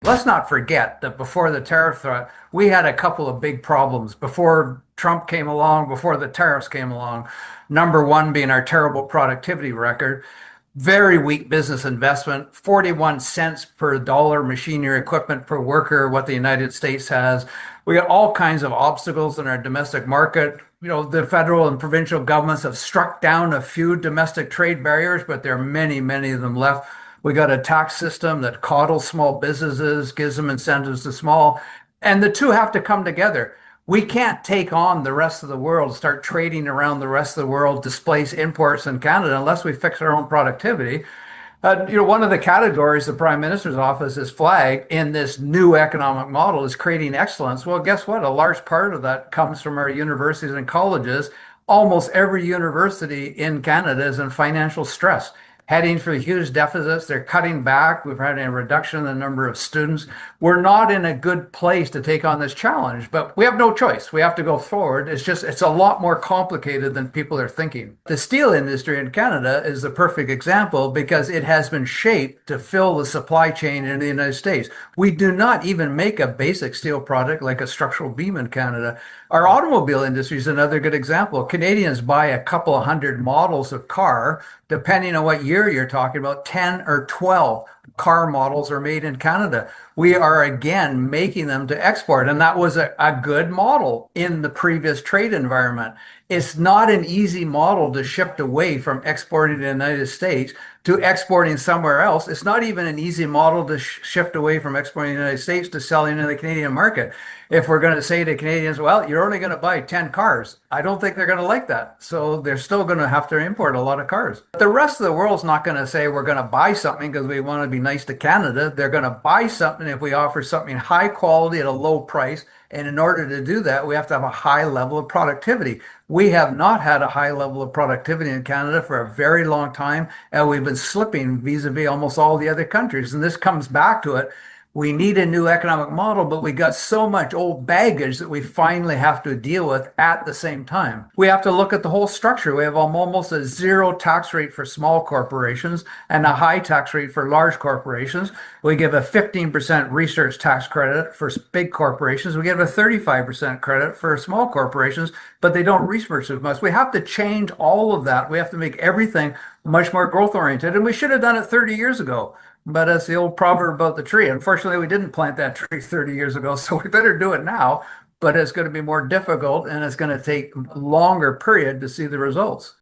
Let's not forget that before the tariff threat, we had a couple of big problems before Trump came along, before the tariffs came along. Number one being our terrible productivity record, very weak business investment, 41 cents per dollar machinery equipment per worker, what the United States has. We got all kinds of obstacles in our domestic market. The federal and provincial governments have struck down a few domestic trade barriers, but there are many, many of them left. We got a tax system that coddles small businesses, gives them incentives to small, and the two have to come together. We can't take on the rest of the world, start trading around the rest of the world, displace imports in Canada unless we fix our own productivity. One of the categories the Prime Minister's office has flagged in this new economic model is creating excellence. Well, guess what? A large part of that comes from our universities and colleges. Almost every university in Canada is in financial stress, heading for huge deficits. They're cutting back. We've had a reduction in the number of students. We're not in a good place to take on this challenge, but we have no choice. We have to go forward. It's a lot more complicated than people are thinking. The steel industry in Canada is the perfect example because it has been shaped to fill the supply chain in the United States. We do not even make a basic steel product like a structural beam in Canada. Our automobile industry is another good example. Canadians buy a couple of hundred models of car, depending on what year you're talking about, 10 or 12 car models are made in Canada. We are again making them to export, and that was a good model in the previous trade environment. It's not an easy model to shift away from exporting to the United States to exporting somewhere else. It's not even an easy model to shift away from exporting to the United States to selling in the Canadian market. If we're going to say to Canadians, well, you're only going to buy 10 cars, I don't think they're going to like that. So they're still going to have to import a lot of cars. The rest of the world's not going to say we're going to buy something because we want to be nice to Canada. They're going to buy something if we offer something high quality at a low price. And in order to do that, we have to have a high level of productivity. We have not had a high level of productivity in Canada for a very long time, and we've been slipping vis-a-vis almost all the other countries. And this comes back to it. We need a new economic model, but we got so much old baggage that we finally have to deal with at the same time. We have to look at the whole structure. We have almost a zero tax rate for small corporations and a high tax rate for large corporations. We give a 15% research tax credit for big corporations. We give a 35% credit for small corporations, but they don't research as much. We have to change all of that. We have to make everything much more growth oriented, and we should have done it 30 years ago. But it's the old proverb about the tree. Unfortunately, we didn't plant that tree 30 years ago, so we better do it now. But it's going to be more difficult and it's going to take a longer period to see the results.